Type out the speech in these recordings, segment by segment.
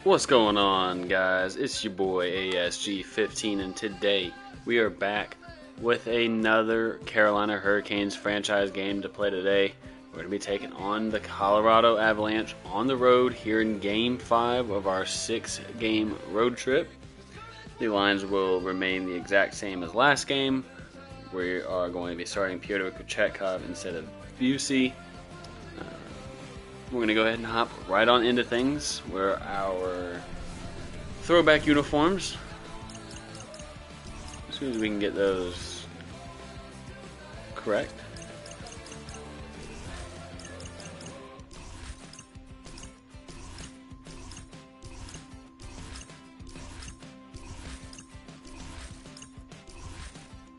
What's going on, guys? It's your boy ASG15, and today we are back with another Carolina Hurricanes franchise game to play today. We're going to be taking on the Colorado Avalanche on the road here in Game 5 of our 6-game road trip. The lines will remain the exact same as last game. We are going to be starting Pyotr Kochetkov instead of Busey. We're going to go ahead and hop right on into things where our throwback uniforms, as soon as we can get those correct.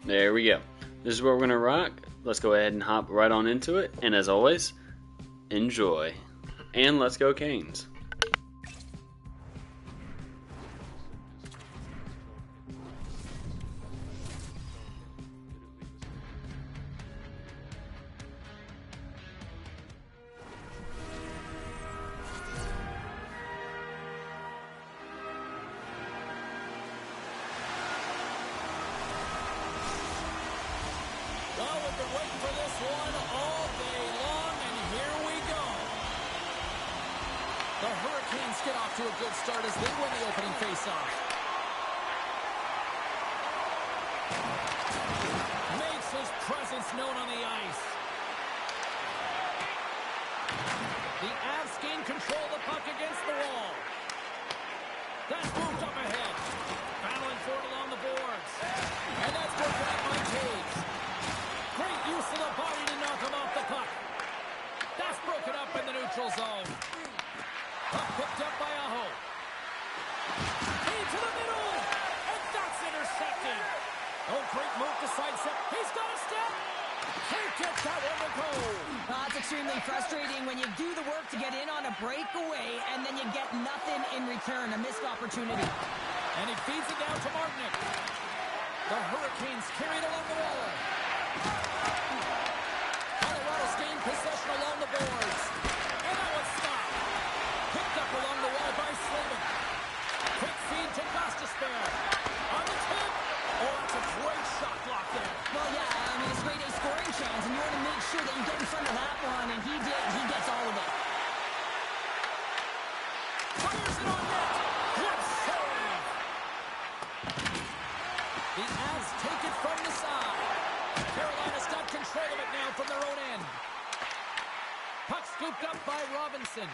There we go. This is what we're going to rock. Let's go ahead and hop right on into it. And as always, enjoy. And let's go Canes. Well, we've been waiting for this one all day long, and here we go. The Hurricanes get off to a good start as they win the opening faceoff. Makes his presence known on the ice. The Avs gain control of the puck against the wall. That's moved up ahead. Battling for it along the boards. And that's good back by Taves. Great use of the body to knock him off the puck. That's broken up in the neutral zone. Puck picked up by Aho. Into the middle. And that's intercepted. Oh, great move to sidestep. He's got a step. Can't get that one to go. It's extremely frustrating when you do the work to get in on a breakaway and then you get nothing in return, a missed opportunity. And he feeds it down to Martinick. The Hurricanes carry it along the wall. Colorado's gained possession along the boards. And that one's stopped. Picked up along the wall by Slavin. Quick feed to Gostisbehere. On the tip. Oh, that's a great shot block there. Well, yeah, it's a great A scoring chance, and you want to make sure that you get in front of that one, and he did. He gets all of it. Fires it on net. Good save. The Avs take it from the side. Carolina's got control of it now from their own end. Puck scooped up by Robinson.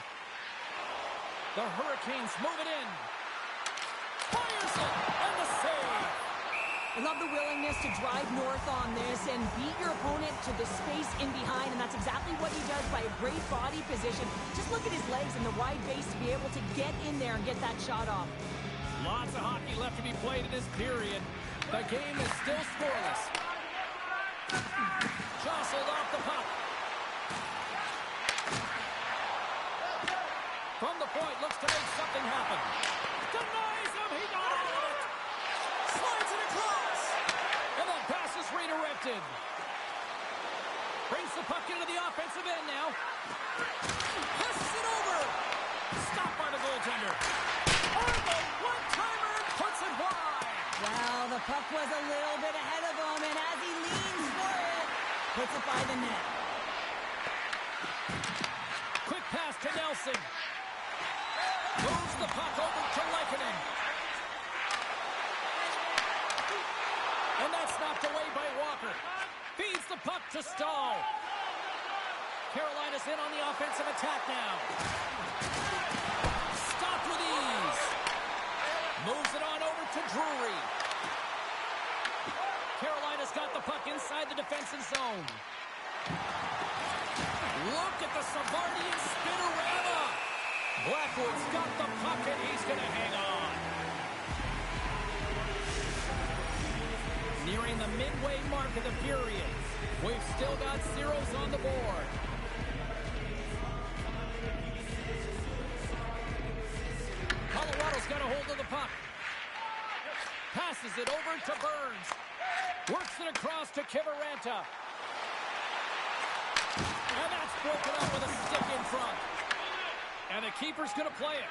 The Hurricanes move it in. Fires it, and the save. I love the willingness to drive north on this and beat your opponent to the space in behind, and that's exactly what he does by a great body position. Just look at his legs and the wide base to be able to get in there and get that shot off. Lots of hockey left to be played in this period. The game is still scoreless. Jostled off the puck. From the point, looks to make something happen. Denies him, he got all of it. Slides it across. And the pass is redirected. Brings the puck into the offensive end now. Passes it over. Stopped by the goaltender. On the one-timer, puts it wide. Well, the puck was a little bit ahead of him, and as he leans for it, puts it by the net. Quick pass to Nelson. Moves the puck over to Lehkonen. And that's knocked away by Walker. Feeds the puck to Stahl. Carolina's in on the offensive attack now. Stopped with ease. Moves it on over to Drury. Carolina's got the puck inside the defensive zone. Look at the Savardian spinorama. Blackwood's got the puck and he's going to hang on. Nearing the midway mark of the period. We've still got zeros on the board. Colorado's got a hold of the puck. Passes it over to Burns. Works it across to Kiviranta. And that's broken up with a stick in front. And the keeper's going to play it.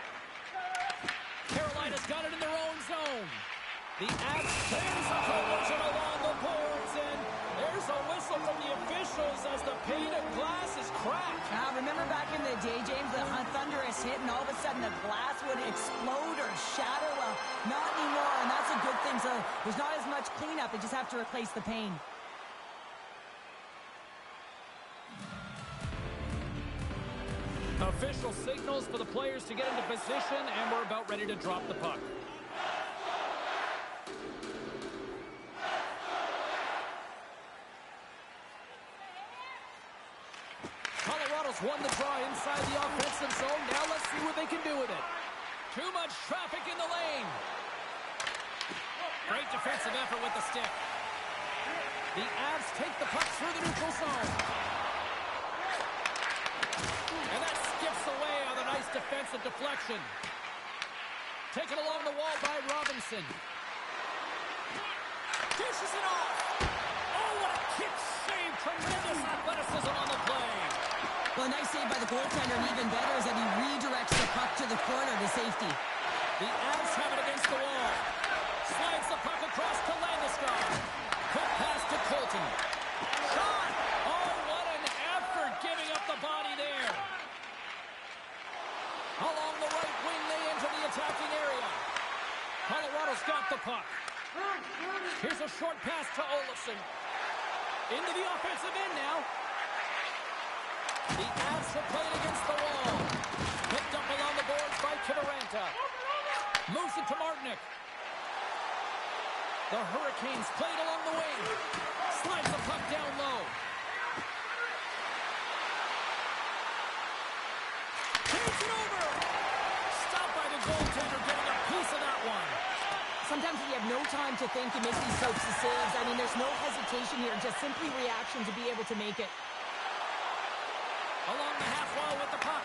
The Avs sends a collision along the boards, and there's a whistle from the officials as the pane of glass is cracked. Remember back in the day, James, the thunderous hit, and all of a sudden the glass would explode or shatter? Well, not anymore, and that's a good thing. So there's not as much cleanup. They just have to replace the pane. Official signals for the players to get into position, and we're about ready to drop the puck. Colorado's won the draw inside the offensive zone. Now let's see what they can do with it. Too much traffic in the lane. Great defensive effort with the stick. The Avs take the puck through the neutral zone. And that skips away on a nice defensive deflection. Taken along the wall by Robinson. Dishes it off. Oh, what a kick save. Tremendous athleticism on the play. Well, a nice save by the goaltender, and even better is that he redirects the puck to the corner to safety. The Avs have it against the wall. Slides the puck across to Landeskog. Quick pass to Colton. Shot! Oh, what an effort giving up the body there. Along the right wing, they enter the attacking area. Colorado's got the puck. Here's a short pass to Olofsson. Into the offensive end now. The Avs have played against the wall. Picked up along the boards by Kiviranta. Moves it to Martinick. The Hurricanes played along the wing. Slides the puck down low. Takes it over. Stopped by the goaltender, getting a piece of that one. Sometimes when you have no time to think, you make these types of saves. I mean, there's no hesitation here, just simply reaction to be able to make it. Along the half wall with the puck.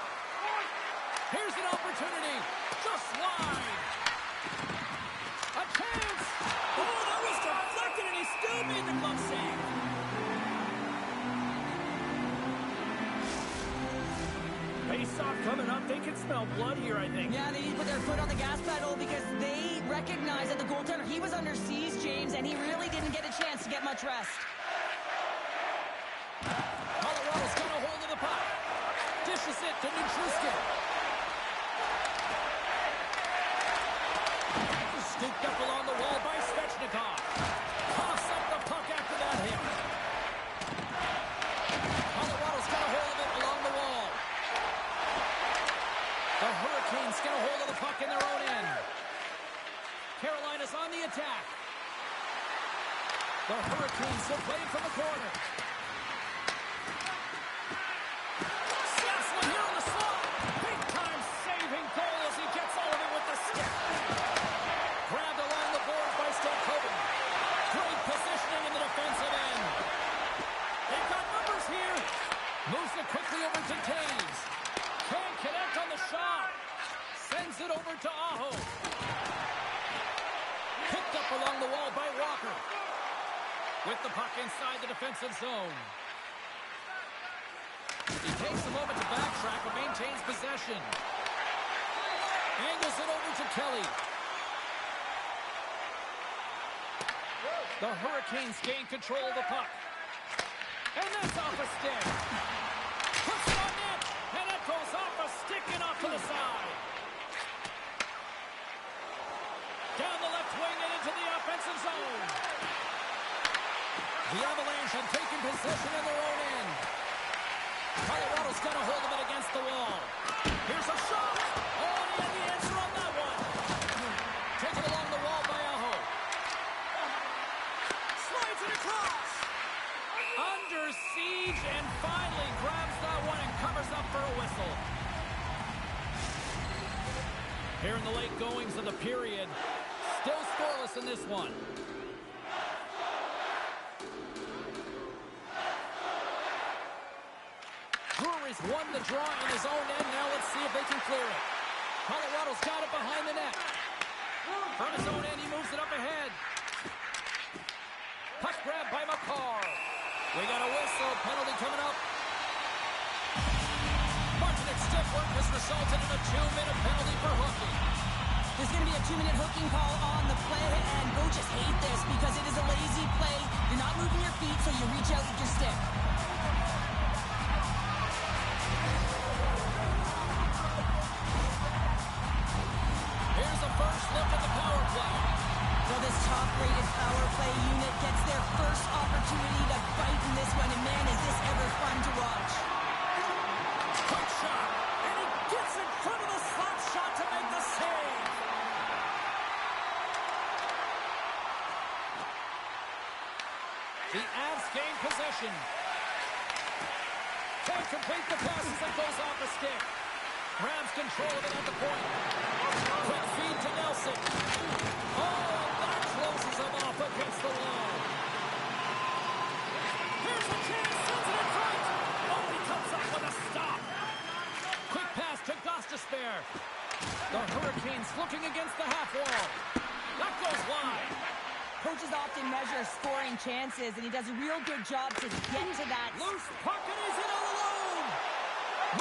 Here's an opportunity. Just wide. A chance. Oh, that was deflected, and he still made the glove save. Face-off coming up. They can smell blood here, I think. Yeah, they need to put their foot on the gas pedal because they recognize that the goaltender, he was under siege, James, and he really didn't get a chance to get much rest. Colorado's got a hold of the puck. Dishes it to Nichushkin. Scooped up along the wall by Svechnikov. Coughs up the puck after that hit. Colorado's got a hold of it along the wall. The Hurricanes get a hold of the puck in their own end. Carolina's on the attack. The Hurricanes still playing from the corner. Sassman here on the slot. Big time saving goal as he gets all of it with the stick. Grabbed along the boards by Stelkoven. Great positioning in the defensive end. They've got numbers here. Moves it quickly over to Taves. Can't connect on the shot. Sends it over to Aho. Picked up along the wall by Walker. With the puck inside the defensive zone. He takes a moment to backtrack but maintains possession. Angles it over to Kelly. The Hurricanes gain control of the puck. And that's off a stick. Puts it on net. And it goes off a stick and off to the side. Down the left wing and into the offensive zone. The Avalanche have taken possession in their own end. Colorado's got a hold of it against the wall. Here's a shot. Oh, he had the answer on that one. Taken along the wall by Aho. Slides it across. Under siege and finally grabs that one and covers up for a whistle. Here in the late goings of the period, still scoreless in this one. Brewery's won the draw in his own end. Now let's see if they can clear it. Colorado's got it behind the net. From his own end, he moves it up ahead. Puck grab by McCarr. We got a whistle. Penalty coming up. Martinick's stiff work has resulted in a 2-minute penalty for hooking. There's going to be a 2-minute hooking call on the play, and coaches hate this because it is a lazy play. You're not moving your feet, so you reach out with your stick. Here's a first look at the power play. So this top-rated power play unit gets their first opportunity to bite in this one, and man, is this ever fun to watch. Quick shot, and he gets in front of the slap shot to make the save. The Avs gain possession. Can't complete the pass as it goes off the stick. Grabs control of it at the point. Quick feed to Nelson. Oh, that closes him off against the wall. Here's a chance, sends it in front. Oh, he comes up with a stop. Quick pass to Gostisbehere. The Hurricanes looking against the half wall. That goes wide. Coaches often measure scoring chances, and he does a real good job to get to that. Loose puck, and he's in all alone.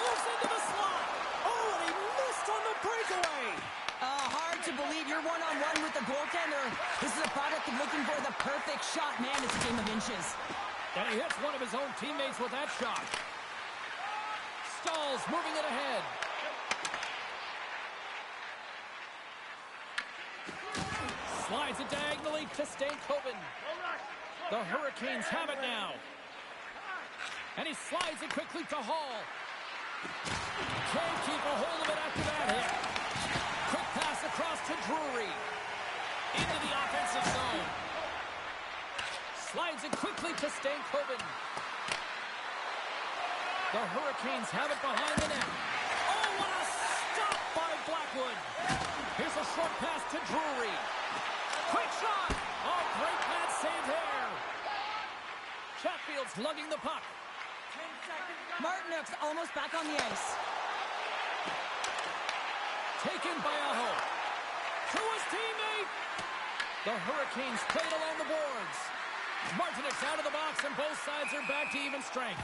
Moves into the slot. Oh, and he missed on the breakaway. Hard to believe you're one-on-one with the goaltender. This is a product of looking for the perfect shot. Man, it's a game of inches. And he hits one of his own teammates with that shot. Stalls moving it ahead. Slides it diagonally to Stankoven. The Hurricanes have it now. And he slides it quickly to Hall. Can't keep a hold of it after that hit. Quick pass across to Drury. Into the offensive zone. Slides it quickly to Stankoven. The Hurricanes have it behind the net. Oh, what a stop by Blackwood. Here's a short pass to Drury. Quick shot! Oh, great pad save there. Chatfield's lugging the puck. Martinook's almost back on the ice. Taken by Aho. To his teammate. The Hurricanes played along the boards. Martinook's out of the box, and both sides are back to even strength.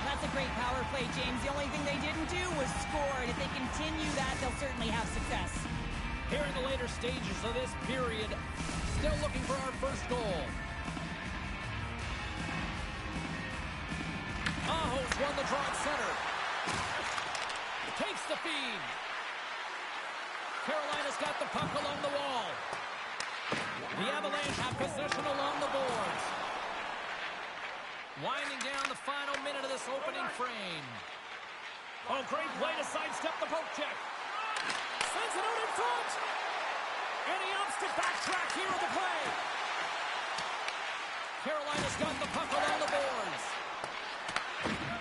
That's a great power play, James. The only thing they didn't do was score, and if they continue that, they'll certainly have success. Here in the later stages of this period, still looking for our first goal. Aho's won the draw at center. Takes the feed. Carolina's got the puck along the wall. The Avalanche have possession along the boards. Winding down the final minute of this opening frame. Oh, great play to sidestep the poke check. Sends it out in front. And he opts to backtrack here with the play. Carolina's got the puck along the boards.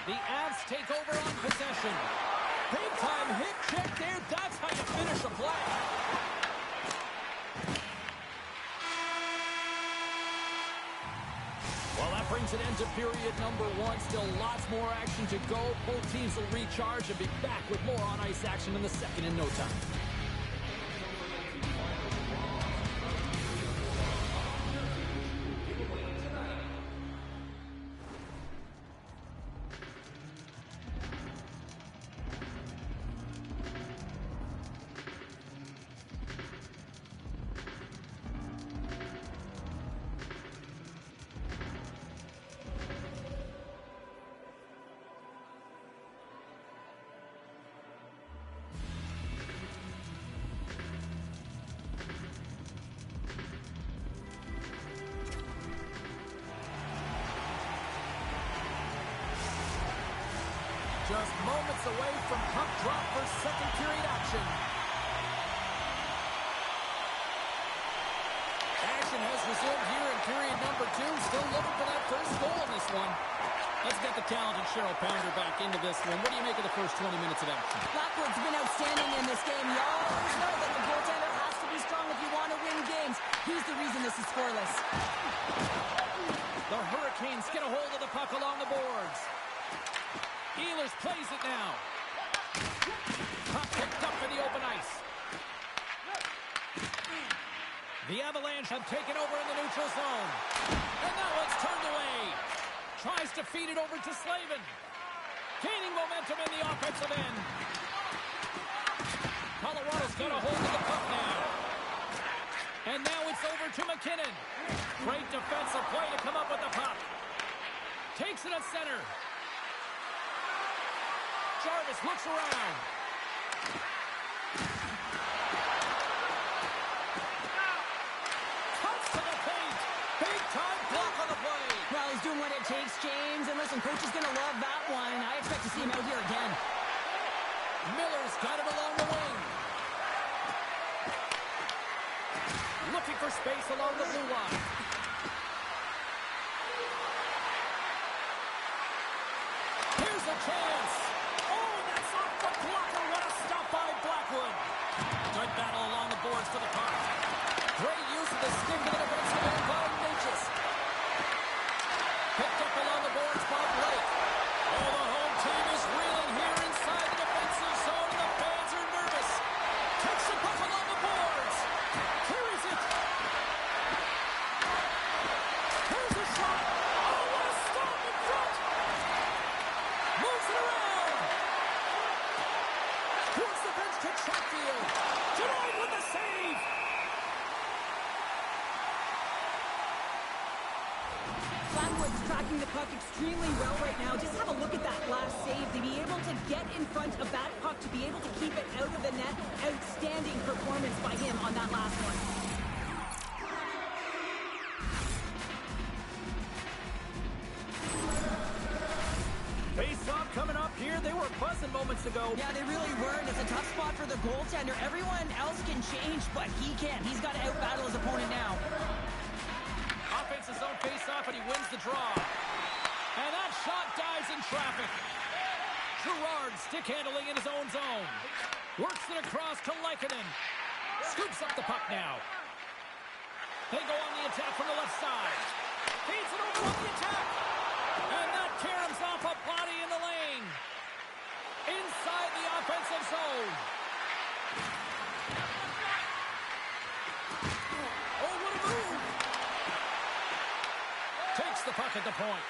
The Avs take over on possession. Big time hit check there. That's how you finish a play. Well, that brings an end to period number one. Still lots more action to go. Both teams will recharge and be back with more on-ice action in the second in no time. Just moments away from puck drop for second period action. Action has resumed here in period number two. Still looking for that first goal in this one. Let's get the talented Cheryl Pounder back into this one. What do you make of the first 20 minutes of action? Blackwood's been outstanding in this game. You always know that the goaltender has to be strong if you want to win games. He's the reason this is scoreless. The Hurricanes get a hold of the puck along the boards. Ehlers plays it now. Puck picked up for the open ice. The Avalanche have taken over in the neutral zone. And now it's turned away. Tries to feed it over to Slavin. Gaining momentum in the offensive end. Colorado's got a hold of the puck now. over to McKinnon. Great defensive play to come up with the puck. Takes it at center. Jarvis looks around. Cuts to the paint. Big time block on the play. Well, he's doing what it takes, James. And listen, coach is going to love that one. I expect to see him out here again. Miller's got it along the wing. Looking for space along the blue line. Here's a chance. Oh, that's off the blocker. What a stop by Blackwood. Good battle along the boards for the puck. Great use of the stick to the defensive end by Natchez. Picked up along the boards by Blake. Oh, the home team is reeling here inside the defensive zone. The fans are nervous. Takes the puck along the boards. Carries it. Here's a shot. Oh, what a stop in front. Moves it around. Towards the bench to Chatfield. Denied with the save. Blackwood's tracking the puck extremely well right now. Just have a look at that last save. To be able to get in front of that puck, to be able to keep it out of the net, outstanding performance by him on that last one. Face-off coming up here. They were buzzing moments ago. Yeah, they really were, and it's a tough spot for the goaltender. Everyone else can change, but he can't. He's got to out-battle his opponent now. Offensive zone face-off, and he wins the draw. And that shot dies in traffic. Gerard stick handling in his own zone. Works it across to Lekkinen. Scoops up the puck now. They go on the attack from the left side. Feeds it over on the attack. And that caroms off a body in the lane. Inside the offensive zone. Oh, what a move. Takes the puck at the point.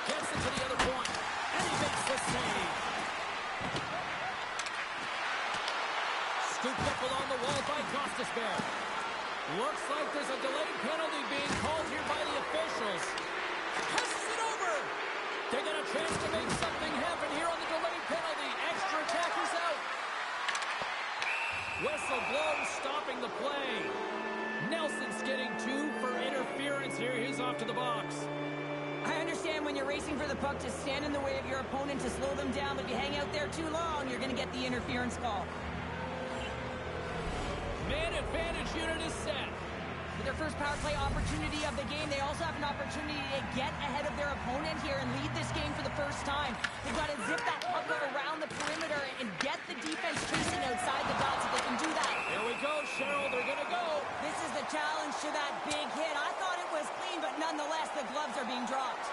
Gets it to the other point. And he makes the save. Scooped up along the wall by Gostisbehere. Looks like there's a delayed penalty being called here by the officials. Passes it over. They get a chance to make something happen here on the delayed penalty. Extra attackers out. Whistle blows, stopping the play. Nelson's getting 2 for interference here. He's off to the box. I understand when you're racing for the puck to stand in the way of your opponent to slow them down, but if you hang out there too long, you're going to get the interference call. Man advantage unit is set. With their first power play opportunity of the game, they also have an opportunity to get ahead of their opponent here and lead this game for the first time. They've got to zip that puck around the perimeter and get the defense chasing outside the dots if they can do that. Here we go, Cheryl. They're going to go. This is the challenge to that big hit. I thought it was clean, but nonetheless, the gloves are being dropped.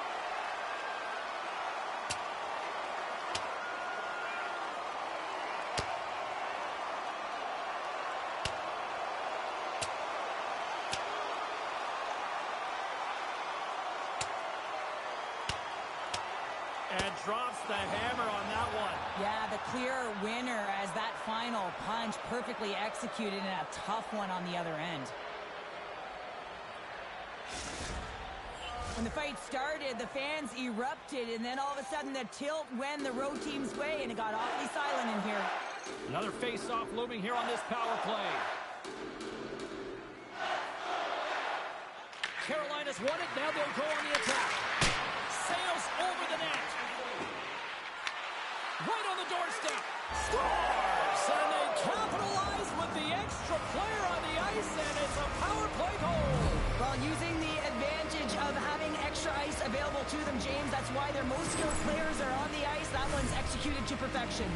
And drops the hammer on that one. Yeah, the clear winner as that final punch perfectly executed and a tough one on the other end. When the fight started, the fans erupted, and then all of a sudden the tilt went the road team's way, and it got awfully silent in here. Another face-off looming here on this power play. Carolina's won it. Now they'll go on the attack. Sails over the net. Right on the doorstep. Scores! And they capitalize with the extra player on the ice, and it's a power play goal. Well, using the advantage of having extra ice available to them, James, that's why their most skilled players are on the ice. That one's executed to perfection.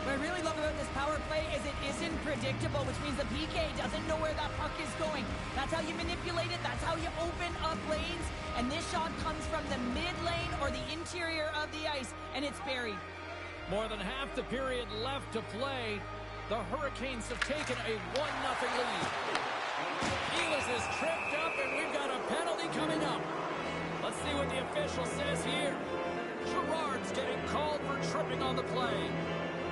What I really love about this power play is it isn't predictable, which means the PK doesn't know where that puck is going. That's how you manipulate it. That's how you open up lanes. And this shot comes from the mid lane or the interior of the ice, and it's buried. More than half the period left to play. The Hurricanes have taken a 1-0 lead. Ehlers is tripped up, and we've got a penalty coming up. Let's see what the official says here. Gerard's getting called for tripping on the play.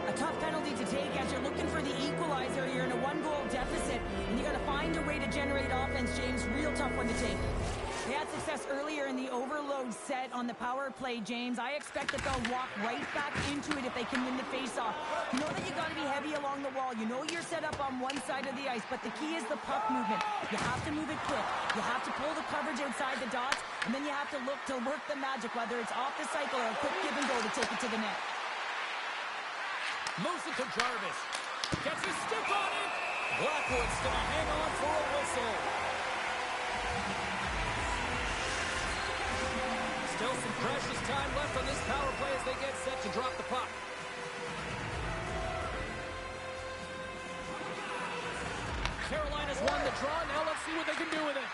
A tough penalty to take as you're looking for the equalizer. You're in a 1-goal deficit, and you got to balance, James. Real tough one to take. They had success earlier in the overload set on the power play, James. I expect that they'll walk right back into it if they can win the faceoff. You know that you got to be heavy along the wall. You know you're set up on one side of the ice, but the key is the puck movement. You have to move it quick. You have to pull the coverage outside the dots, and then you have to look to work the magic, whether it's off the cycle or a quick give and go to take it to the net. Moves it to Jarvis. Gets his stick on it. Blackwood's going to hang on for a whistle. Still some precious time left on this power play as they get set to drop the puck. Carolina's won the draw. Now let's see what they can do with it.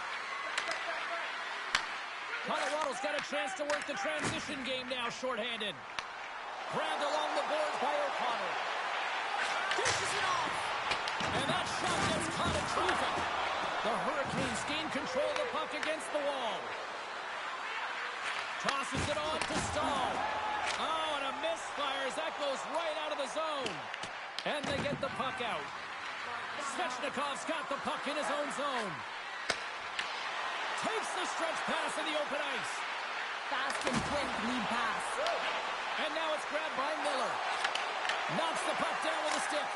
Colorado's got a chance to work the transition game now, shorthanded. Grabbed along the boards by O'Connor. Dishes it off. And that shot gets caught in traffic. The Hurricanes gain control of the puck against the wall. Tosses it on to Stahl. Oh, and a misfire as that goes right out of the zone. And they get the puck out. Svechnikov's got the puck in his own zone. Takes the stretch pass in the open ice. Fast and quick lead pass. And now it's grabbed by Miller. Knocks the puck down with a stick.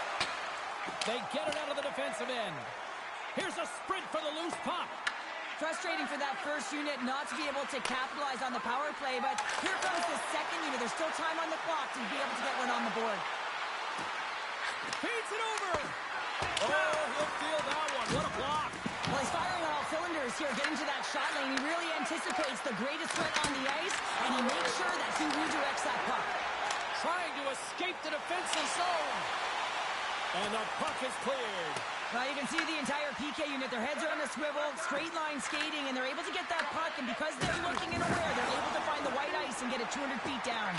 They get it out of the defensive end. Here's a sprint for the loose puck. Frustrating for that first unit not to be able to capitalize on the power play, but here comes the second unit. There's still time on the clock to be able to get one on the board. Feeds it over. Oh, he'll feel that one. What a block. Well, he's firing on all cylinders here, getting to that shot lane. He really anticipates the greatest threat on the ice, and he makes sure that he redirects that puck. Trying to escape the defensive zone. And the puck is cleared. Well, you can see the entire PK unit. Their heads are on a swivel, straight line skating, and they're able to get that puck. And because they're looking and aware, they're able to find the white ice and get it 200 feet down.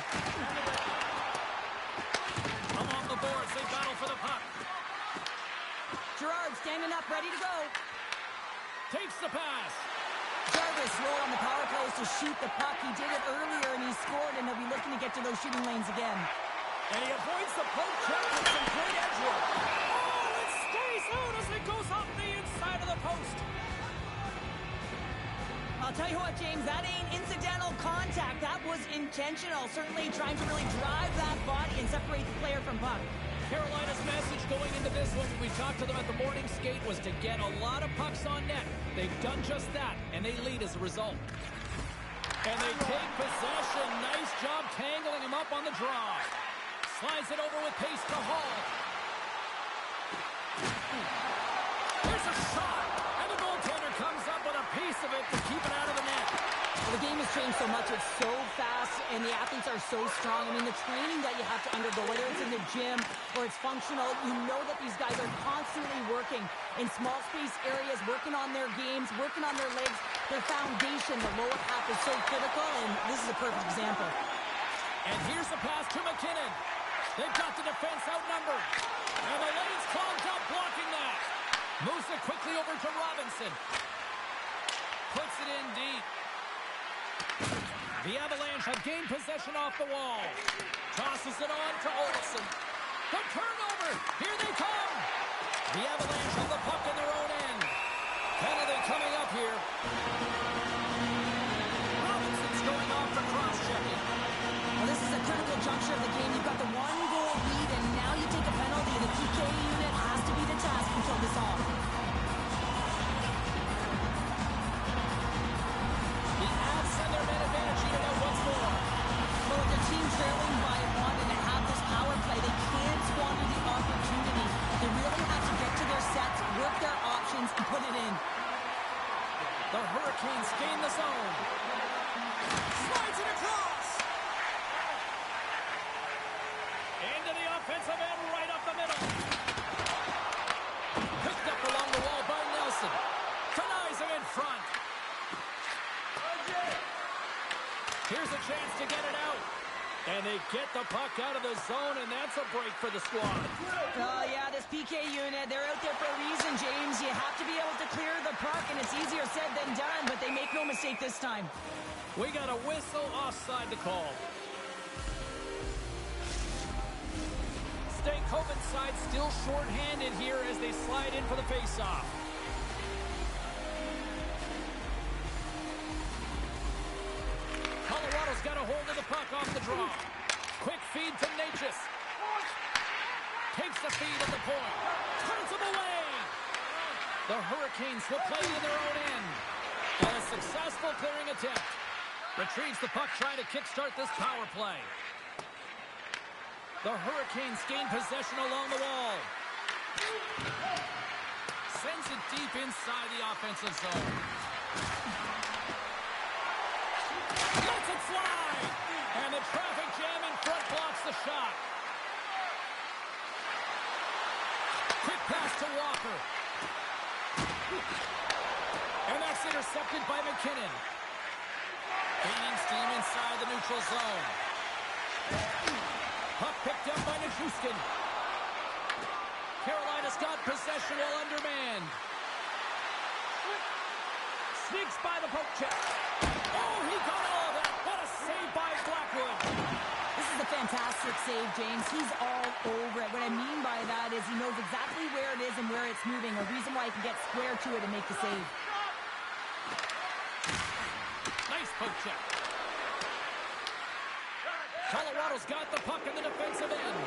Along the boards, they battle for the puck. Gerard standing up, ready to go. Takes the pass. Jarvis rolled on the power plays to shoot the puck. He did it earlier, and he scored, and they'll be looking to get to those shooting lanes again. And he avoids the poke check with some great edge work. Oh, it stays out as it goes off the inside of the post. I'll tell you what, James, that ain't incidental contact. That was intentional, certainly trying to really drive that body and separate the player from puck. Carolina's message going into this one when we talked to them at the morning skate was to get a lot of pucks on net. They've done just that, and they lead as a result. And they take possession. Nice job tangling him up on the draw. Slides it over with pace to Hall. There's a shot, and the goaltender comes up with a piece of it to keep it out of the net. The game has changed so much. It's so fast, and the athletes are so strong. I mean, the training that you have to undergo, whether it's in the gym or it's functional, you know that these guys are constantly working in small space areas, working on their games, working on their legs. Their foundation, the lower half, is so critical, and this is a perfect example. And here's the pass to McKinnon. They've got the defense outnumbered. And the lane's clogged up, blocking that. Moves it quickly over to Robinson. Puts it in deep. The Avalanche have gained possession off the wall. Tosses it on to Olsen. The turnover. Here they come. The Avalanche have the puck in their own end. Penalty coming up here. Robinson's going off for cross-checking. Well, this is a critical juncture of the game. You've got the one-goal lead, and now you take a penalty. The PK unit has to be the task and kill this off. The Avs send their man advantage unit out once more. Well, with their team trailing by one and to have this power play, they can't squander the opportunity. They really have to get to their sets, work their options, and put it in. The Hurricanes gain the zone. Slides it across. Into the offensive end, right up the middle. Picked up along the wall by Nelson. Denies him in front. Here's a chance to get it out. And they get the puck out of the zone, and that's a break for the squad. Oh, yeah, this PK unit, they're out there for a reason, James. You have to be able to clear the puck, and it's easier said than done, but they make no mistake this time. We got a whistle offside to call. Stankoven's side still shorthanded here as they slide in for the faceoff. Colorado's got a hold of the puck off the draw. Quick feed to Natchez. Takes the feed at the point. Turns him away. The Hurricanes will play in their own end. And a successful clearing attempt. Retrieves the puck, trying to kickstart this power play. The Hurricanes gain possession along the wall. Sends it deep inside the offensive zone. Lets it fly! And the traffic jam in front blocks the shot. Quick pass to Walker. And that's intercepted by McKinnon. Gaining steam inside the neutral zone. Puck picked up by Nichushkin. Carolina's got possession while undermanned. Sneaks by the poke check. Oh, he got all of that. What a save by Blackwood. This is a fantastic save, James. He's all over it. What I mean by that is he knows exactly where it is and where it's moving. A reason why he can get square to it and make the save. Nice poke check. Colorado's got the puck in the defensive end.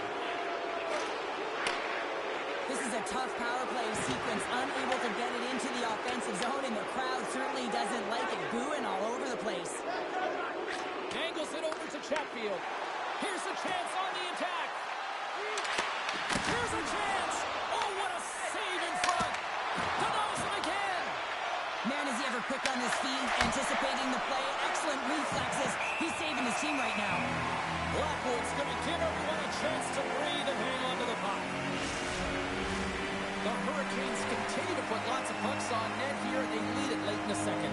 This is a tough power play sequence, unable to get it into the offensive zone, and the crowd certainly doesn't like it, booing all over the place. Angles it over to Chatfield. Here's a chance on the attack. Here's a chance. Oh, what a save in front. Denies him again. Man, is he ever quick on his feet, anticipating the play. Excellent reflexes. He's saving his team right now. Blackwood's going to give everyone a chance to breathe and hang on to the puck. The Hurricanes continue to put lots of pucks on net here. They lead it late in the second.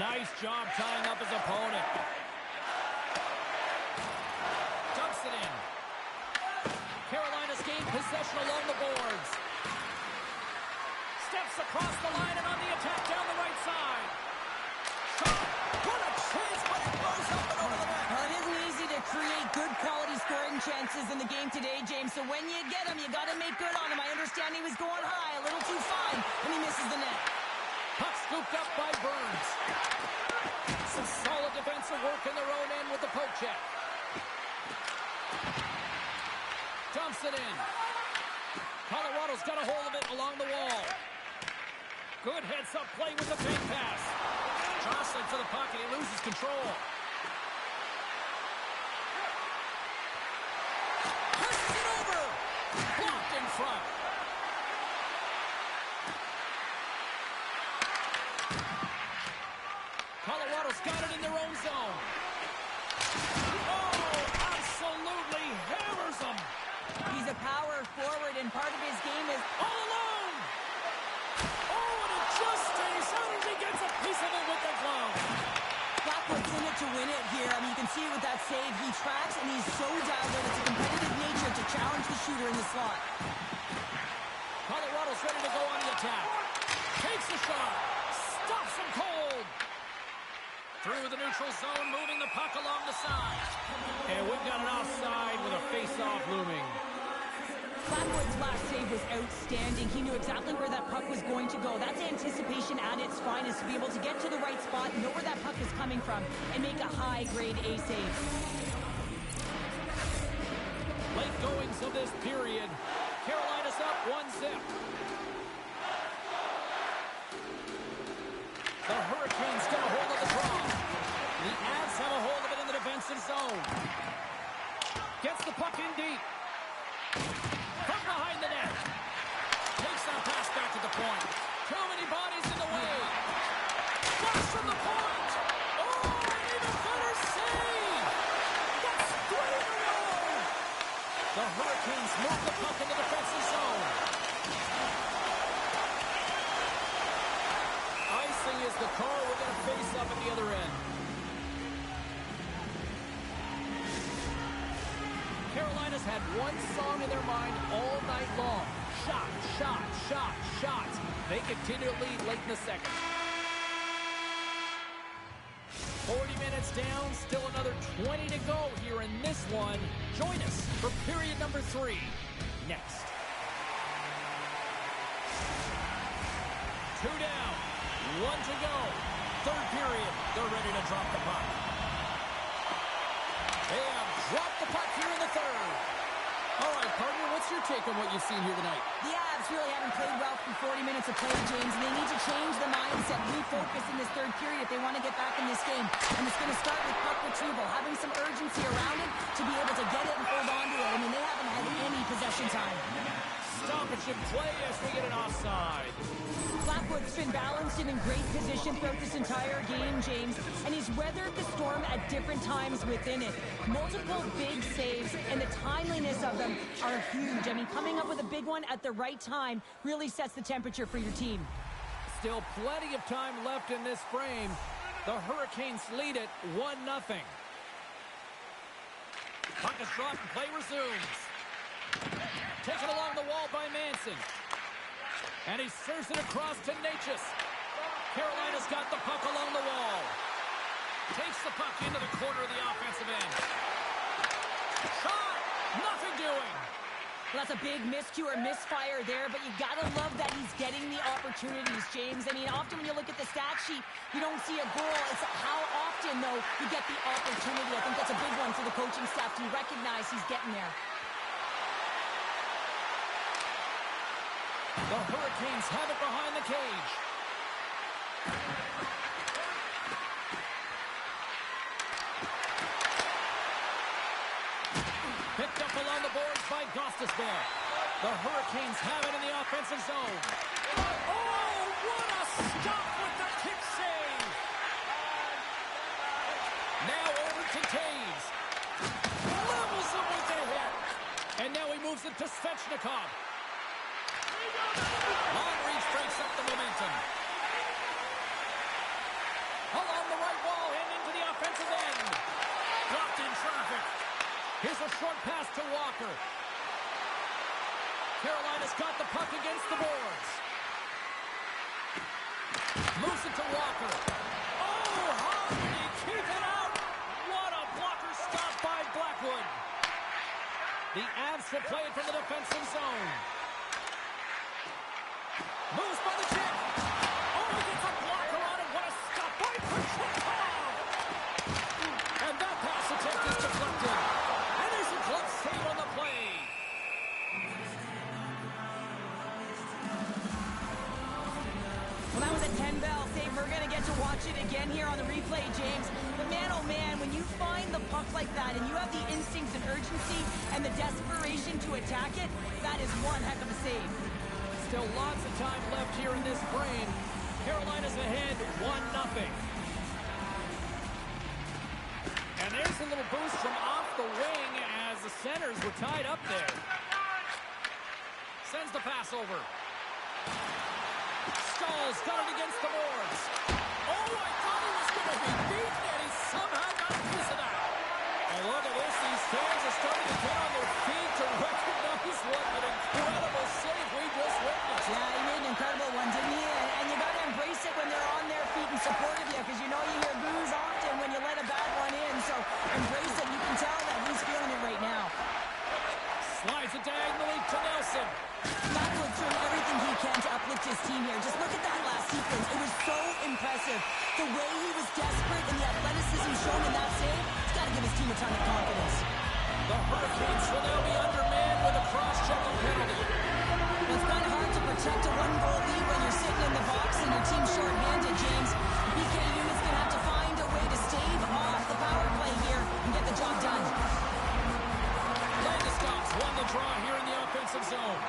Nice job tying up his opponent. Dumps it in. Carolina's gained possession along the boards. Steps across the line and on the attack down the right side. Shot. What a chance, but it goes up and over the net. Well, it isn't easy to create good quality scoring chances in the game today, James. So when you get them, you got to make good on them. I understand he was going high, a little too fine, and he misses the net. Puck scooped up by Burns. Some solid defensive work in their own end with the poke check. Dumps it in. Colorado's got a hold of it along the wall. Good heads-up play with the fake pass. Jostling for the puck and he loses control. Pushes it over. Blocked in front. Colorado's got it in their own zone. Oh, absolutely hammers them. He's a power forward, and part of his game is All alone. Oh, and it just stays out as he gets a piece of it with the glove. Blackwood's in it to win it here. I mean, you can see it with that save. He tracks, and he's so dialed in. It's a competitive nature to challenge the shooter in the slot. Colorado's ready to go on the attack. Takes the shot. Stops him cold. Through the neutral zone, moving the puck along the side. And we've got an offside with a face-off looming. Blackwood's last save was outstanding. He knew exactly where that puck was going to go. That's anticipation at its finest, to be able to get to the right spot, know where that puck is coming from, and make a high-grade A save. Late goings of this period. Carolina's up 1-0. The Hurricanes get a hold of the draw. The Avs have a hold of it in the defensive zone. Gets the puck in deep. From behind the net. Takes that pass back to the point. Too many bodies in the way. Flash from the point. Oh, and even better save. That's 3 in a row. The Hurricanes move the puck in the defensive zone. Icing is the call. We're going to face up at the other end. Carolina's had one song in their mind all night long. Shot, shot, shot, shot. They continue to lead late in the second. 40 minutes down, still another 20 to go here in this one. Join us for period number 3 next. 2 down. 1 to go. Third period. They're ready to drop the puck. They have dropped the puck here in the third. All right, partner, what's your take on what you've seen here tonight? The Avs really haven't played well for 40 minutes of play, James, and they need to change the mindset, refocus in this third period if they want to get back in this game. And it's going to start with puck retrieval, having some urgency around it to be able to get it and hold on to it. I mean, they haven't had any possession time. Stoppage in play as we get an offside. Blackwood's been balanced and in great position throughout this entire game, James, and he's weathered the storm at different times within it. Multiple big saves, and the timeliness of them are huge. I mean, coming up with a big one at the right time really sets the temperature for your team. Still plenty of time left in this frame. The Hurricanes lead it 1-0. Puck is dropped and play resumes. Taken along the wall by Manson. And he serves it across to Natchez. Carolina's got the puck along the wall. Takes the puck into the corner of the offensive end. Shot! Nothing doing. Well, that's a big miscue or misfire there, but you gotta love that he's getting the opportunities, James. I mean, often when you look at the stat sheet, you don't see a goal. It's how often, though, you get the opportunity. I think that's a big one for the coaching staff to recognize he's getting there. The Hurricanes have it behind the cage. Picked up along the boards by Gostisbehere. The Hurricanes have it in the offensive zone. Oh, what a stop with the kick save! Now over to Taves. Levels him with the hit. And now he moves it to Svechnikov. Long reach breaks up the momentum. Along the right wall and into the offensive end. Blocked in traffic. Here's a short pass to Walker. Carolina's got the puck against the boards. Moves it to Walker. Oh, how did he keep it out? What a blocker stop by Blackwood. The Avs will play it from the defensive zone. Moves by the chip. Oh, he gets a blocker on it. What a stop by Pachekov. And that pass attempt is deflected. And there's a glove save on the play. Well, that was a 10-bell save. We're going to get to watch it again here on the replay, James. But man, oh man, when you find the puck like that and you have the instincts and urgency and the desperation to attack it, that is one heck of a save. Still lots of time left here in this frame. Carolina's ahead 1-0. And there's a little boost from off the wing as the centers were tied up there. Sends the pass over. Stalls got it against the boards. Oh, I thought he was going to be beaten, and he somehow got a piece of that. And look at this. These fans are starting to get on their feet to recognize what an incredible save we just witnessed. Yeah, he made an incredible one, didn't he? And you got to embrace it when they're on their feet and support of you, because you know you hear boos often when you let a bad one in. So embrace it. You can tell that he's feeling it right now. Slides it diagonally to Nelson. Blackwood's doing everything he can to uplift his team here. Just look at that last sequence. It was so impressive. The way he was desperate and the athleticism shown in that save, he's got to give his team a ton of confidence. The Hurricanes will now be undermanned with a cross-checking penalty. Well, it's kind of hard to protect a one-goal lead when you're sitting in the box and your team's short-handed, James. The BK unit's going to have to find a way to stave off the power play here and get the job done. Landeskog's won the draw here in the offensive zone.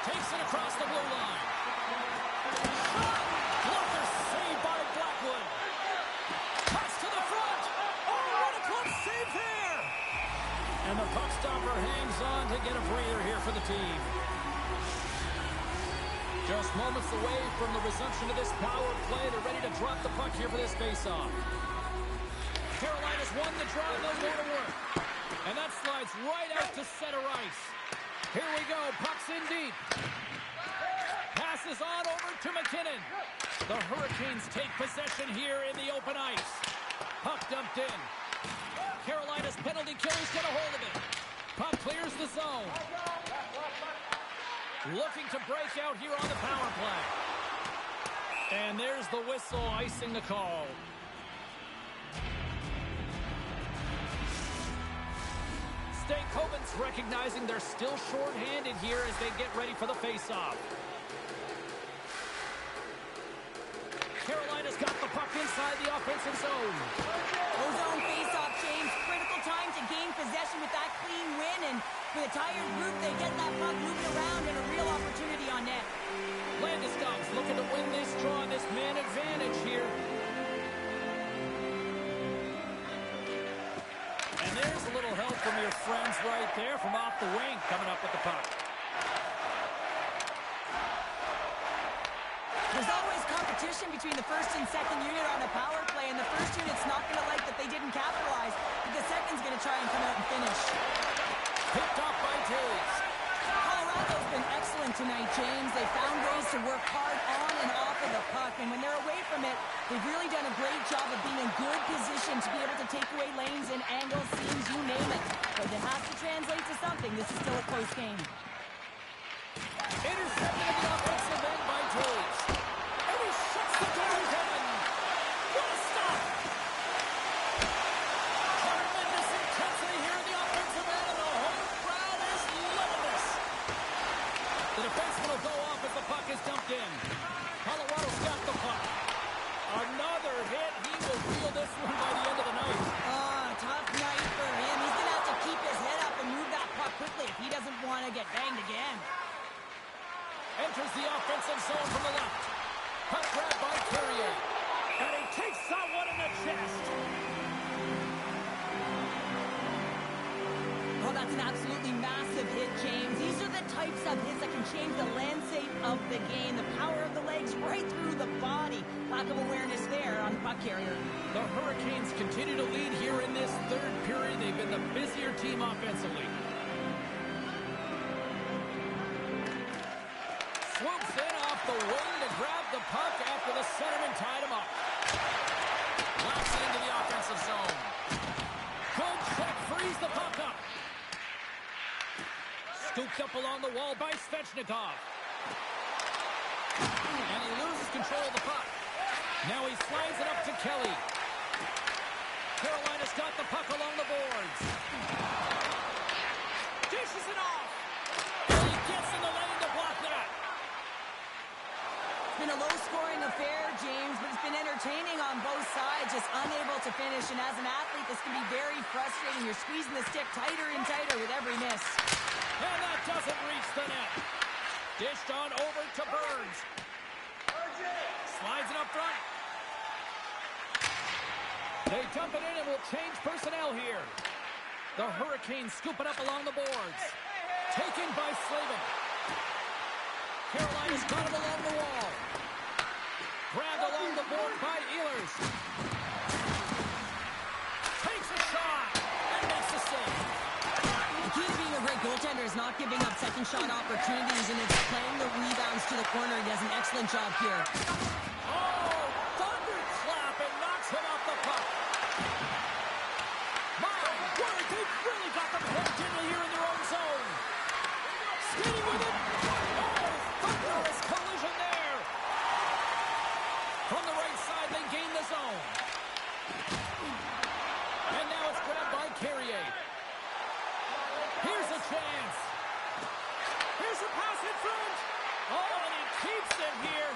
Takes it across the blue line. Shot! Blocker saved by Blackwood. Pass to the front. Oh, what a club save there! And the puck stopper hangs on to get a breather here for the team. Just moments away from the resumption of this power play. They're ready to drop the puck here for this face-off. Carolina's won the draw, and they'll go to work. And that slides right out to center ice. Here we go, puck's in deep. Passes on over to McKinnon. The Hurricanes take possession here in the open ice. Puck dumped in. Carolina's penalty killers get a hold of it. Puck clears the zone. Looking to break out here on the power play. And there's the whistle, icing the call. Stankoven's recognizing they're still short-handed here as they get ready for the face-off. Carolina's got the puck inside the offensive zone. Zone face-off, James. Critical time to gain possession with that clean win. And for the tired group, they get that puck moving around and a real opportunity on net. Landeskog's looking to win this draw, this man advantage here. And there's a little help from your friends right there from off the wing coming up with the puck. There's always competition between the first and second unit on a power play, and the first unit's not going to like that they didn't capitalize, but the second's going to try and come out and finish. Picked off by Taves. Colorado's been excellent tonight, James. They found ways to work hard on and off of the puck, and when they're away from it, they've really done a great job of being in good position to be able to take away lanes and angles, seams, you name it. But it has to translate to something. This is still a close game. Intercepted at the offensive end by Taves. And he shuts the door down. What a stop! Tremendous intensity here in the offensive end, and the home crowd is loving this. The defenseman will go off as the puck is dumped in. Colorado's got the puck. Another hit. He will feel this one by the end of the night. Tough night for him. He's going to have to keep his head up and move that puck quickly if he doesn't want to get banged again. Enters the offensive zone from the left. Puck grab by Carrier. And he takes that one in the chest. Oh, that's an absolutely massive hit, James. These are the types of hits that can change the landscape of the game. The power of the legs right through the body. Lack of awareness there on the puck carrier. The Hurricanes continue to lead here in this third period. They've been the busier team offensively. Swoops in off the wing to grab the puck after the centerman tied him up. Locks it into the offensive zone. Good check, frees the puck up. Scooped up along the wall by Svechnikov. And he loses control of the puck. Now he slides it up to Kelly. Carolina's got the puck along the boards. Dishes it off. And he gets in the lane to block that. It's been a low-scoring affair, James, but it's been entertaining on both sides, just unable to finish. And as an athlete, this can be very frustrating. You're squeezing the stick tighter and tighter with every miss. And that doesn't reach the net. Dished on over to Burns. Slides it up front. They dump it in and will change personnel here. The Hurricanes scoop it up along the boards. Taken by Slavin. Carolina's got him along the wall. Grabbed along the board by Ehlers. Takes a shot and makes the save. The key to being a great goaltender is not giving up second shot opportunities, and it's playing the rebounds to the corner. He does an excellent job here. Oh, thunderclap and knocks him off the puck. My word, they've really got them hemmed in here in their own zone. Skating with it. Oh, thunderous collision there. From the right side, they gain the zone. And now it's grabbed by Carrier. Here's a chance. Here's a pass in front. Oh, and he keeps it here.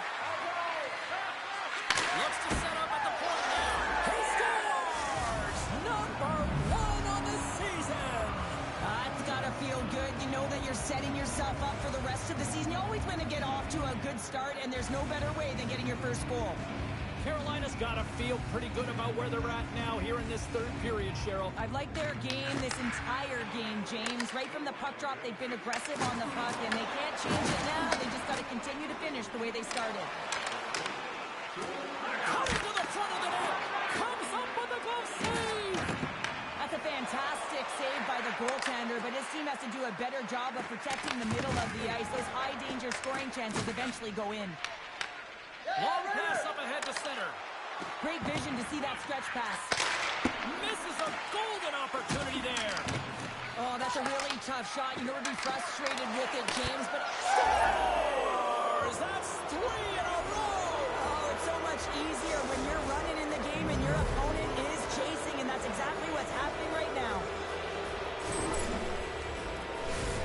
Looks to set up at the point now. He scores! Number 1 on the season. It's got to feel good. You know that you're setting yourself up for the rest of the season. You always want to get off to a good start, and there's no better way than getting your first goal. Carolina's got to feel pretty good about where they're at now here in this third period, Cheryl. I've liked their game this entire game, James. Right from the puck drop, they've been aggressive on the puck, and they can't change it now. They just got to continue to finish the way they started. Coming to the front of the net. Comes up with a glove save. That's a fantastic save by the goaltender, but his team has to do a better job of protecting the middle of the ice. Those high-danger scoring chances eventually go in. Long pass up ahead to center. Great vision to see that stretch pass. Misses a golden opportunity there. Oh, that's a really tough shot. You know, we'd be frustrated with it, James, but... Scores! That's 3 in a row! Oh, easier when you're running in the game and your opponent is chasing, and that's exactly what's happening right now.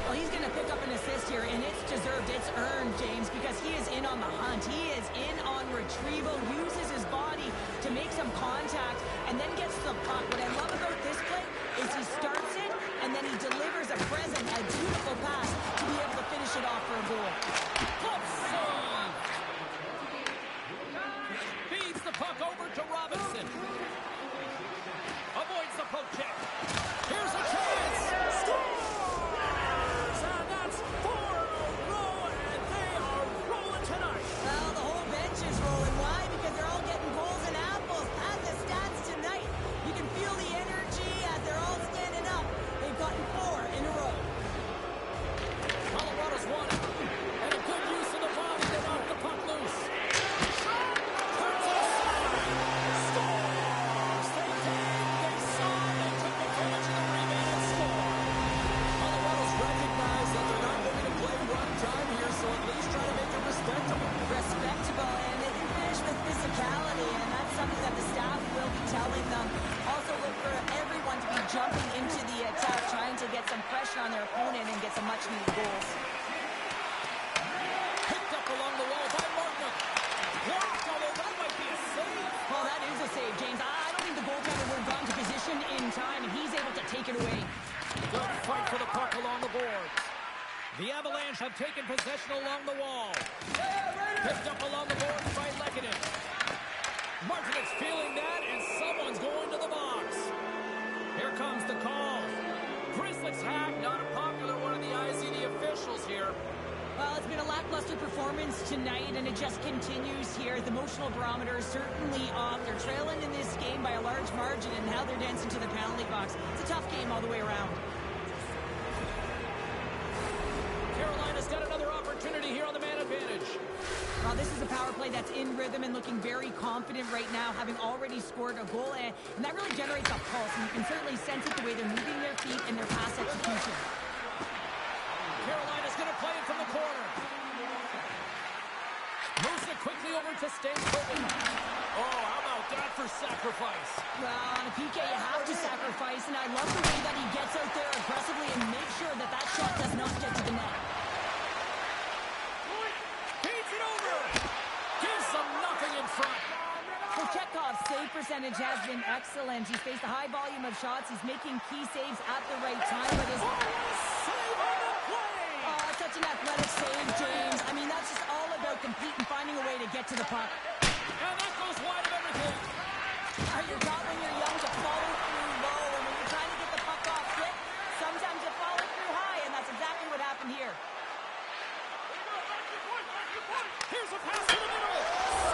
Well, he's going to pick up an assist here, and it's deserved. It's earned, James, because he is in on the hunt. He is in on retrieval, uses his body to make some contact, and then gets the puck. What I love about this play is he starts it, and then he delivers a present, a beautiful pass to be able to finish it off for a goal. Glove save. Feeds the puck over to Robinson. Avoids the poke check. Here's a chance. Scores! And that's 4 in a row, and they are rolling tonight. Well, the whole bench is rolling. Why? Because they're all getting goals and apples. At the stats tonight, you can feel the energy as they're all standing up. They've gotten 4 in a row. Colorado's won it. And a good use of the body to knock the puck loose. Turns it aside. Scores! They did. They saw. They took advantage of the rebound and scored. Colorado's recognized that they're not going to play one time here, so at least try to make it respectable. Respectable, and they can finish with physicality, and that's something that the staff will be telling them. Also look for everyone to be jumping into the attack, trying to get some pressure on their opponent and get some much-needed goals. Picked up along the wall by Martin. Blocked, although that might be a save. Well, that is a save, James. I don't think the goaltender would have gotten to position in time, and he's able to take it away. Good fight for the puck along the boards. The Avalanche have taken possession along the wall. Picked up along the boards by Lekkonen. Martinet's feeling that, and someone's going to the box. Here comes the call. Grizzlies hack, not a popular one in the eyes of the officials here. Well, it's been a lackluster performance tonight, and it just continues here. The emotional barometer is certainly off. They're trailing in this game by a large margin, and now they're dancing to the penalty box. It's a tough game all the way around. Carolina's got another opportunity here on the man advantage. Well, this is a power play that's in rhythm and looking very confident right now, having already scored a goal, and that really generates a pulse, and you can certainly sense it the way they're moving their feet and their pass execution. Carolina's going to play it from the corner. Moves it quickly over to Stankoven. Oh, how about that for sacrifice? Well, on a PK, you have to sacrifice, and I love the way that he gets out there aggressively and makes sure that that shot does not get to the net. Feeds it over. Gives them nothing in front. So Chekhov's save percentage has been excellent. He's faced a high volume of shots. He's making key saves at the right time, but his... Save on the play. Oh, such an athletic save, James. I mean, that's just all about competing, finding a way to get to the puck. And that goes wide of everything. You're taught when you're young to follow through low, and when you're trying to get the puck off quick, sometimes you follow through high, and that's exactly what happened here. Here's a pass to the middle.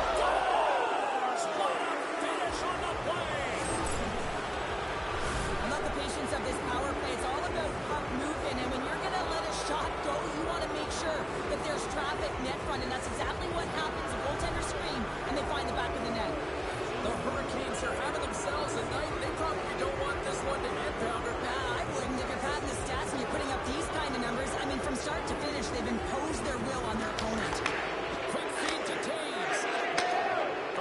Scores! What a finish on the play. I love the patience of this power play. It's all about puck movement, and when you're going to let a shot go, you want to make sure that there's traffic net front, and that's exactly what happens. The goaltender scream, and they find the back of the net. The Hurricanes are having themselves a night. They probably don't want this one to end, Pounder. I wouldn't. If you're padding the stats and you're putting up these kind of numbers, I mean, from start to finish, they've imposed their will on their opponent. Quick feed to Taves.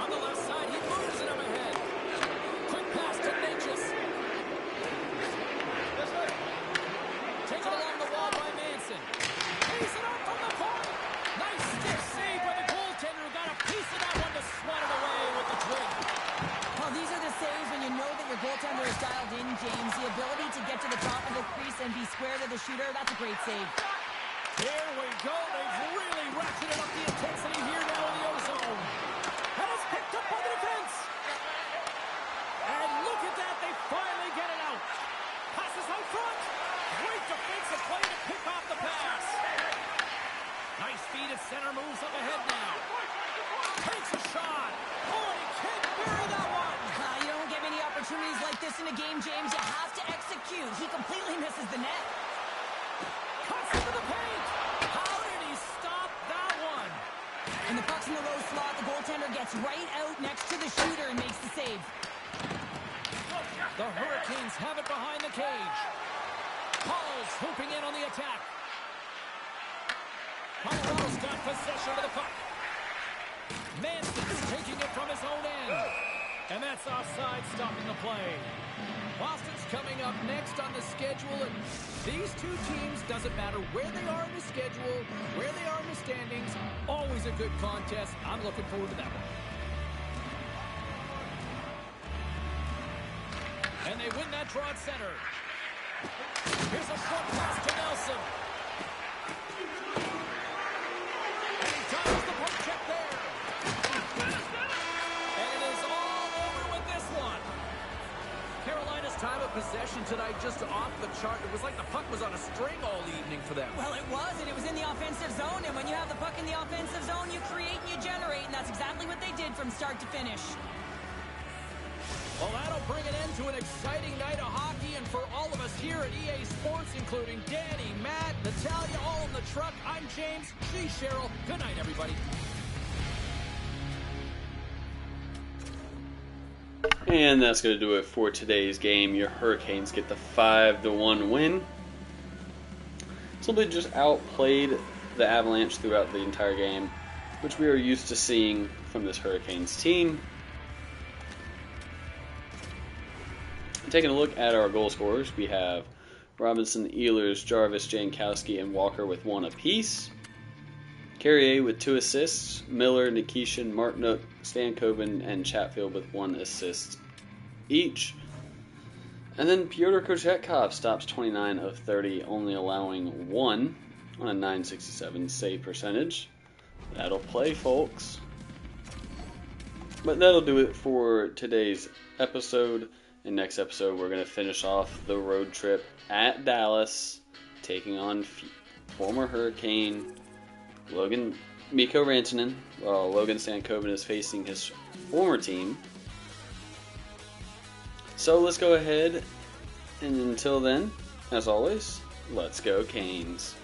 On the left side, he moves it up ahead. Quick pass to Natchez. Taken along the wall by Manson. Pays it up from the point. Nice stiff save by the goaltender who got a piece of that one to swat it away with the twig. Well, these are the saves when you know that your goaltender is dialed in, James. The ability to get to the top of the crease and be square to the shooter, that's a great save. Here we go. They've really ratcheted up the intensity here now in the ozone. And it's picked up by the defense. And look at that. They finally get it out. Passes out front. Great defensive play to pick off the pass. Nice feed at center. Moves up ahead now. Takes a shot. Oh, and he can't bury that one. You don't get many opportunities like this in a game, James. You have to execute. He completely misses the net. Cuts into the paint. How did he stop that one? And the puck's in the low slot. The goaltender gets right out next to the shooter and makes the save. The Hurricanes have it behind the cage. Paul's hooping in on the attack. Colorado's got possession of the puck. Manson's taking it from his own end. And that's offside, stopping the play. Boston's coming up next on the schedule. And these two teams, doesn't matter where they are in the schedule, where they are in the standings, always a good contest. I'm looking forward to that one. And they win that draw at center. Here's a front pass to Nelson. And he times the poke check there. And it is all over with this one. Carolina's time of possession tonight just off the chart. It was like the puck was on a string all evening for them. Well, it was, and it was in the offensive zone. And when you have the puck in the offensive zone, you create and you generate. And that's exactly what they did from start to finish. Well, that'll bring an end to an exciting night of hockey, and for all of us here at EA Sports, including Danny, Matt, Natalia, all in the truck, I'm James. She's Cheryl. Good night, everybody. And that's going to do it for today's game. Your Hurricanes get the 5-1 win. Simply just outplayed the Avalanche throughout the entire game, which we are used to seeing from this Hurricanes team. Taking a look at our goal scorers, we have Robinson, Ehlers, Jarvis, Jankowski, and Walker with 1 apiece. Carrier with 2 assists. Miller, Nikishin, Martinook, Stankoven, and Chatfield with 1 assist each. And then Pyotr Kochetkov stops 29 of 30, only allowing 1 on a .967 save percentage. That'll play, folks. But that'll do it for today's episode. In next episode, we're going to finish off the road trip at Dallas, taking on former Hurricane Mikko Rantanen, while Logan Stankoven is facing his former team. So let's go ahead, and until then, as always, let's go Canes.